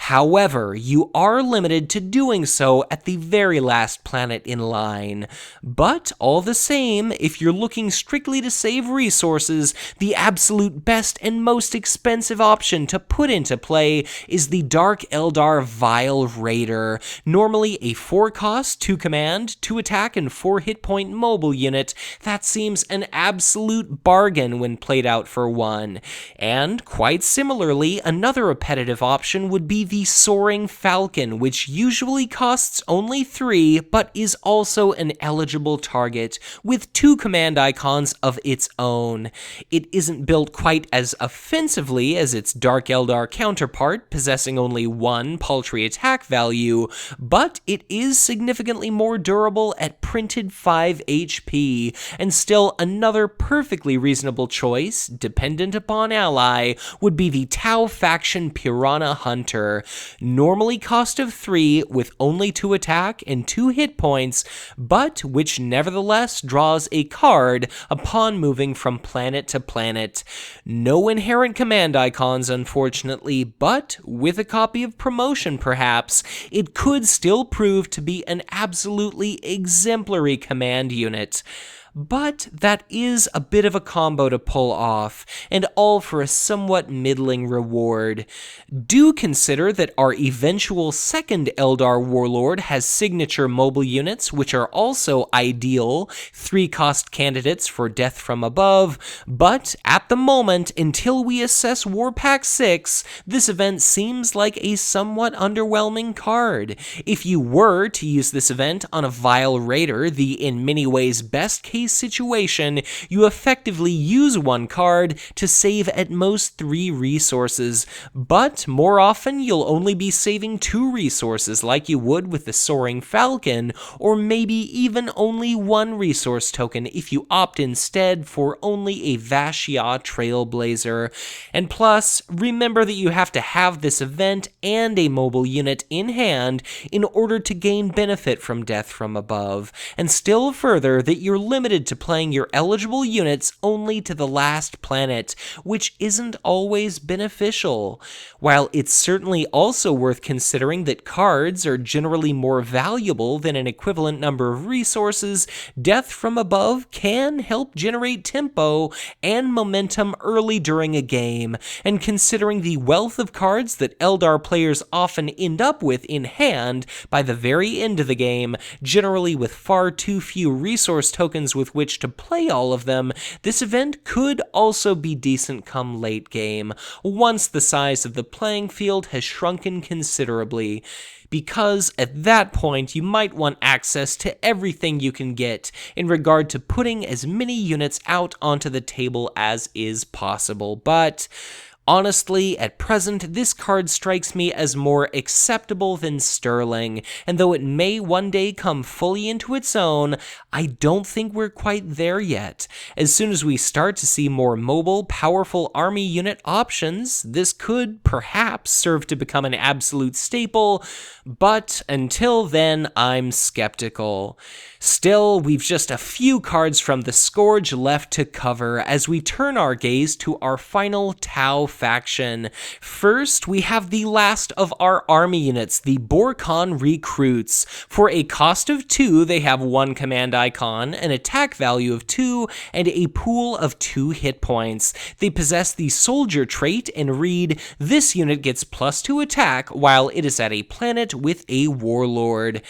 However, you are limited to doing so at the very last planet in line. But all the same, if you're looking strictly to save resources, the absolute best and most expensive option to put into play is the Dark Eldar Vile Raider, normally a 4-cost, 2 command, 2 attack, and 4 hit point mobile unit. That seems an absolute bargain when played out for 1. And quite similarly, another repetitive option would be the Soaring Falcon, which usually costs only 3, but is also an eligible target, with 2 command icons of its own. It isn't built quite as offensively as its Dark Eldar counterpart, possessing only 1 paltry attack value, but it is significantly more durable at printed 5 HP, and still another perfectly reasonable choice, dependent upon ally, would be the Tau faction Piranha Hunter. Normally cost of 3 with only 2 attack and 2 hit points, but which nevertheless draws a card upon moving from planet to planet. No inherent command icons, unfortunately, but with a copy of Promotion perhaps, it could still prove to be an absolutely exemplary command unit. but that is a bit of a combo to pull off, and all for a somewhat middling reward. Do consider that our eventual second Eldar Warlord has signature mobile units, which are also ideal 3-cost candidates for Death from Above, but at the moment, until we assess War Pack 6, this event seems like a somewhat underwhelming card. If you were to use this event on a Vile Raider, the in many ways best case situation, you effectively use one card to save at most 3 resources, but more often you'll only be saving 2 resources like you would with the Soaring Falcon, or maybe even only 1 resource token if you opt instead for only a Vashia Trailblazer. And plus, remember that you have to have this event and a mobile unit in hand in order to gain benefit from Death from Above, and still further that you're limited to playing your eligible units only to the last planet, which isn't always beneficial. While it's certainly also worth considering that cards are generally more valuable than an equivalent number of resources, Death from Above can help generate tempo and momentum early during a game, and considering the wealth of cards that Eldar players often end up with in hand by the very end of the game, generally with far too few resource tokens with which to play all of them, this event could also be decent come late game, once the size of the playing field has shrunken considerably, because at that point you might want access to everything you can get in regard to putting as many units out onto the table as is possible. But honestly, at present, this card strikes me as more acceptable than Sterling, and though it may one day come fully into its own, I don't think we're quite there yet. As soon as we start to see more mobile, powerful army unit options, this could perhaps serve to become an absolute staple, but until then, I'm skeptical. Still, we've just a few cards from the Scourge left to cover as we turn our gaze to our final Tau faction. First, we have the last of our army units, the Borek Recruits. For a cost of 2, they have 1 command icon, an attack value of 2, and a pool of 2 hit points. They possess the Soldier trait and read, this unit gets +2 attack while it is at a planet with a Warlord.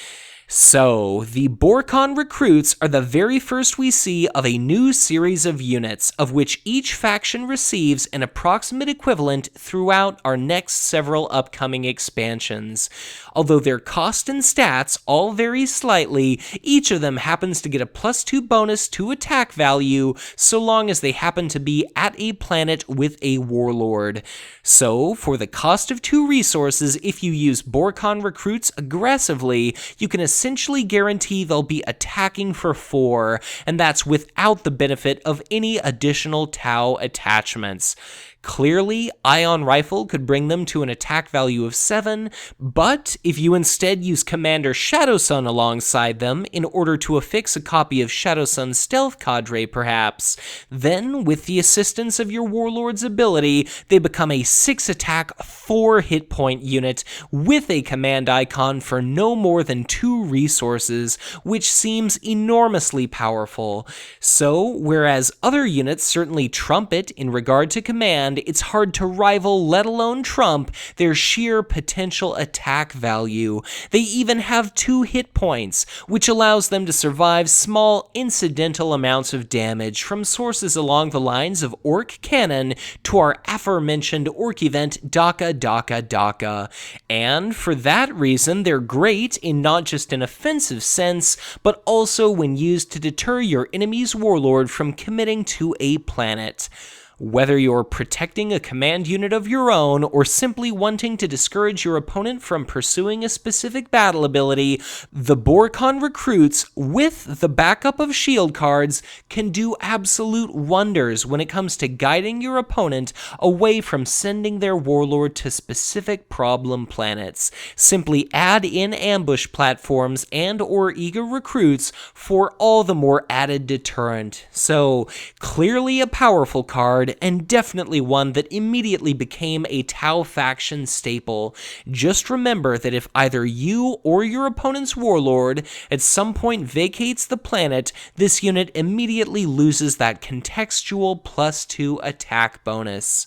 So, the Borek Recruits are the very first we see of a new series of units, of which each faction receives an approximate equivalent throughout our next several upcoming expansions. Although their cost and stats all vary slightly, each of them happens to get a +2 bonus to attack value, so long as they happen to be at a planet with a Warlord. So, for the cost of 2 resources, if you use Borek Recruits aggressively, you can essentially guarantee they'll be attacking for 4, and that's without the benefit of any additional Tau attachments. Clearly, Ion Rifle could bring them to an attack value of 7, but if you instead use Commander Shadowsun alongside them in order to affix a copy of Shadowsun's Stealth Cadre perhaps, then with the assistance of your Warlord's ability, they become a 6 attack, 4 hit point unit with a command icon for no more than 2 resources, which seems enormously powerful. So, whereas other units certainly trump it in regard to command, it's hard to rival, let alone trump, their sheer potential attack value. They even have 2 hit points, which allows them to survive small incidental amounts of damage from sources along the lines of Orc Cannon to our aforementioned Orc event Daka Daka Daka. And for that reason, they're great in not just an offensive sense, but also when used to deter your enemy's Warlord from committing to a planet. Whether you're protecting a command unit of your own or simply wanting to discourage your opponent from pursuing a specific battle ability, the Borek Recruits, with the backup of shield cards, can do absolute wonders when it comes to guiding your opponent away from sending their Warlord to specific problem planets. Simply add in ambush platforms and/or eager recruits for all the more added deterrent. So, clearly a powerful card, card, and definitely one that immediately became a Tau faction staple. Just remember that if either you or your opponent's Warlord at some point vacates the planet, this unit immediately loses that contextual +2 attack bonus.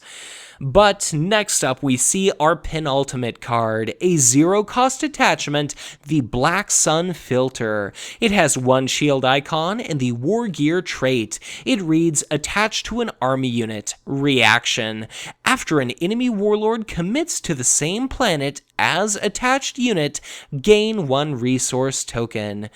But next up, we see our penultimate card, a zero-cost attachment, the Black Sun Filter. It has one shield icon and the War Gear trait. It reads, attached to an army unit, reaction. After an enemy warlord commits to the same planet as attached unit, gain 1 resource token.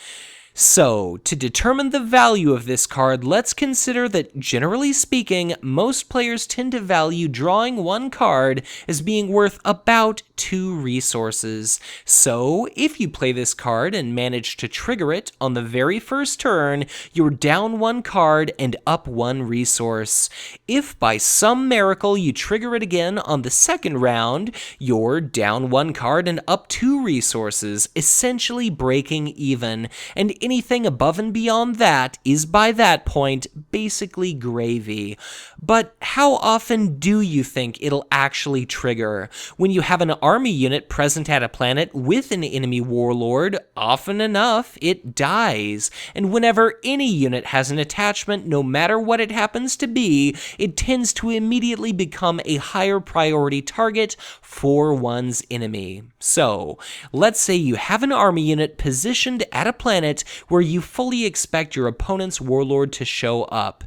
So, to determine the value of this card, let's consider that, generally speaking, most players tend to value drawing 1 card as being worth about 2 resources. So, if you play this card and manage to trigger it on the very first turn, you're down 1 card and up 1 resource. If by some miracle you trigger it again on the second round, you're down 1 card and up 2 resources, essentially breaking even, and anything above and beyond that is by that point basically gravy. But how often do you think it'll actually trigger? When you have an army unit present at a planet with an enemy warlord, often enough it dies. And whenever any unit has an attachment, no matter what it happens to be, it tends to immediately become a higher priority target for one's enemy. So, let's say you have an army unit positioned at a planet where you fully expect your opponent's warlord to show up.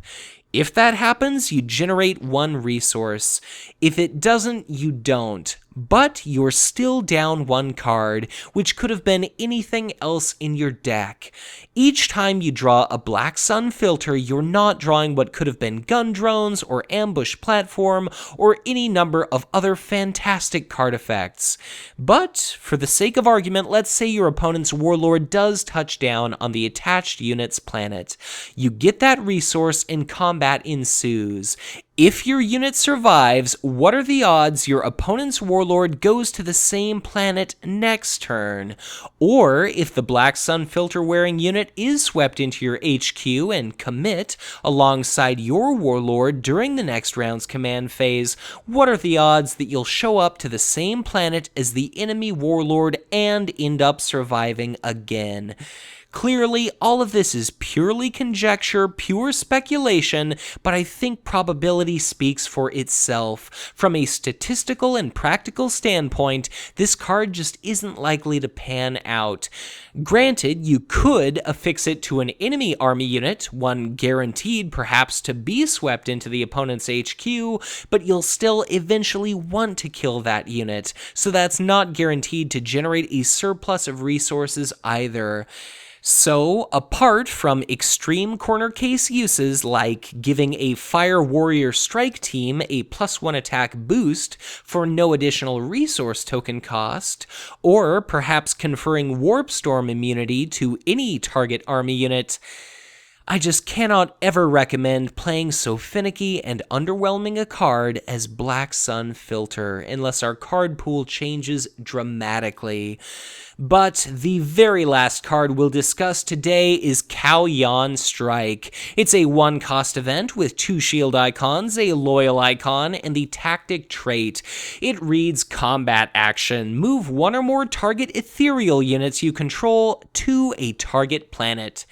If that happens, you generate 1 resource. If it doesn't, you don't. But you're still down 1 card, which could have been anything else in your deck. Each time you draw a Black Sun Filter, you're not drawing what could have been gun drones or ambush platform or any number of other fantastic card effects. But, for the sake of argument, let's say your opponent's warlord does touch down on the attached unit's planet. You get that resource and combat ensues. If your unit survives, what are the odds your opponent's warlord goes to the same planet next turn? Or, if the Black Sun Filter wearing unit is swept into your HQ and commit alongside your warlord during the next round's command phase, what are the odds that you'll show up to the same planet as the enemy warlord and end up surviving again? Clearly, all of this is purely conjecture, pure speculation, but I think probability speaks for itself. From a statistical and practical standpoint, this card just isn't likely to pan out. Granted, you could affix it to an enemy army unit, one guaranteed perhaps to be swept into the opponent's HQ, but you'll still eventually want to kill that unit, so that's not guaranteed to generate a surplus of resources either. So, apart from extreme corner case uses like giving a Fire Warrior Strike team a +1 attack boost for no additional resource token cost, or perhaps conferring Warp Storm immunity to any target army unit, I just cannot ever recommend playing so finicky and underwhelming a card as Black Sun Filter unless our card pool changes dramatically. But the very last card we'll discuss today is Kalyan Strike. It's a 1-cost event with 2 shield icons, a loyal icon, and the tactic trait. It reads combat action. Move 1 or more target ethereal units you control to a target planet.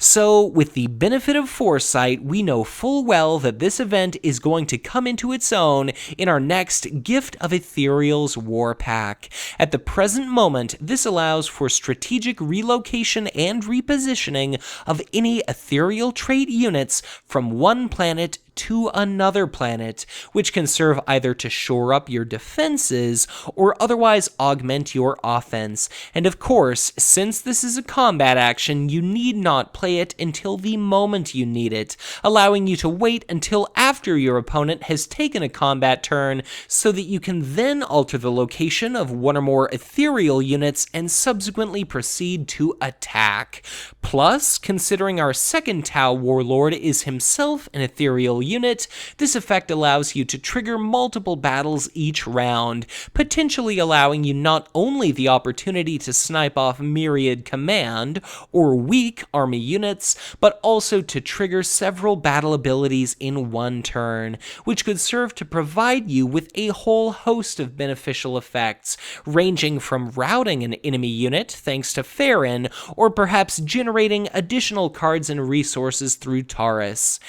So, with the benefit of foresight, we know full well that this event is going to come into its own in our next Gift of Ethereals War Pack. At the present moment, this allows for strategic relocation and repositioning of any ethereal trait units from one planet to another planet, which can serve either to shore up your defenses or otherwise augment your offense. And of course, since this is a combat action, you need not play it until the moment you need it, allowing you to wait until after your opponent has taken a combat turn so that you can then alter the location of 1 or more ethereal units and subsequently proceed to attack. Plus, considering our second Tau Warlord is himself an ethereal unit. This effect allows you to trigger multiple battles each round, potentially allowing you not only the opportunity to snipe off myriad command or weak army units, but also to trigger several battle abilities in one turn, which could serve to provide you with a whole host of beneficial effects, ranging from routing an enemy unit thanks to Farron, or perhaps generating additional cards and resources through Taurus.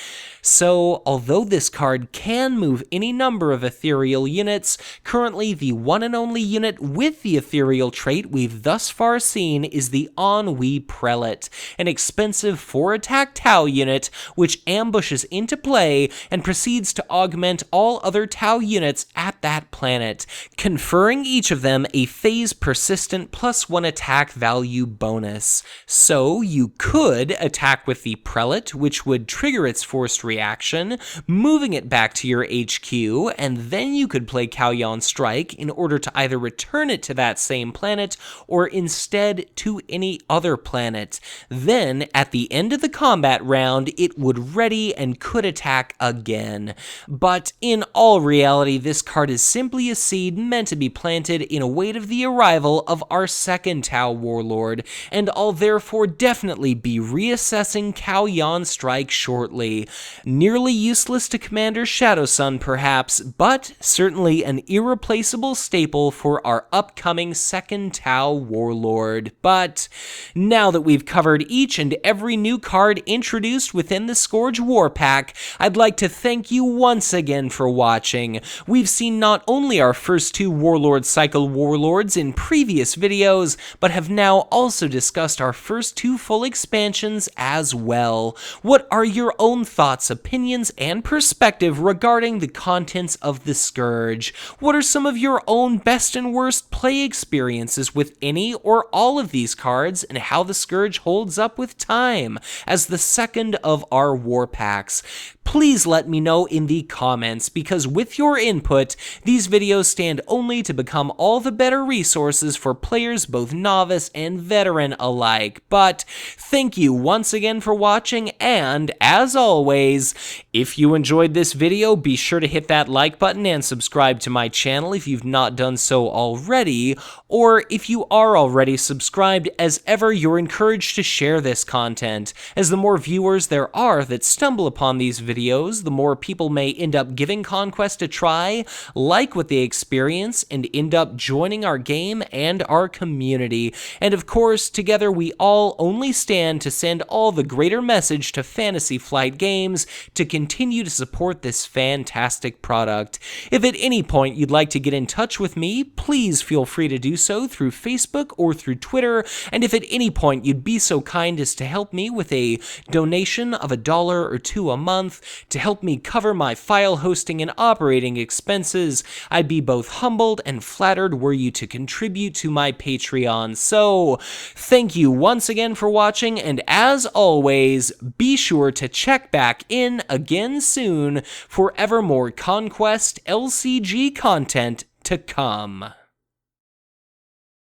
So, although this card can move any number of ethereal units, currently the one and only unit with the ethereal trait we've thus far seen is the Ennui Prelate, an expensive 4-attack Tau unit which ambushes into play and proceeds to augment all other Tau units at that planet, conferring each of them a phase persistent +1 attack value bonus. So, you could attack with the Prelate, which would trigger its forced reaction, moving it back to your HQ, and then you could play Kalyan Strike in order to either return it to that same planet or instead to any other planet. Then, at the end of the combat round, it would ready and could attack again. But in all reality, this card is simply a seed meant to be planted in await of the arrival of our second Tau Warlord, and I'll therefore definitely be reassessing Kalyan Strike shortly. Nearly useless to Commander Shadowsun perhaps, but certainly an irreplaceable staple for our upcoming second Tau Warlord. But now that we've covered each and every new card introduced within the Scourge War Pack, I'd like to thank you once again for watching. We've seen not only our first 2 Warlord Cycle Warlords in previous videos, but have now also discussed our first 2 full expansions as well. What are your own thoughts, opinions, and perspective regarding the contents of the Scourge? What are some of your own best and worst play experiences with any or all of these cards, and how the Scourge holds up with time as the second of our war packs? Please let me know in the comments, because with your input, these videos stand only to become all the better resources for players both novice and veteran alike. But thank you once again for watching, and as always, if you enjoyed this video, be sure to hit that like button and subscribe to my channel if you've not done so already, or if you are already subscribed, as ever, you're encouraged to share this content, as the more viewers there are that stumble upon these videos, the more people may end up giving Conquest a try, like what they experience, and end up joining our game and our community. And of course, together we all only stand to send all the greater message to Fantasy Flight Games to continue to support this fantastic product. If at any point you'd like to get in touch with me, please feel free to do so through Facebook or through Twitter, and if at any point you'd be so kind as to help me with a donation of $1 or $2 a month to help me cover my file hosting and operating expenses, I'd be both humbled and flattered were you to contribute to my Patreon. So, thank you once again for watching, and as always, be sure to check back in again soon for ever more Conquest LCG content to come.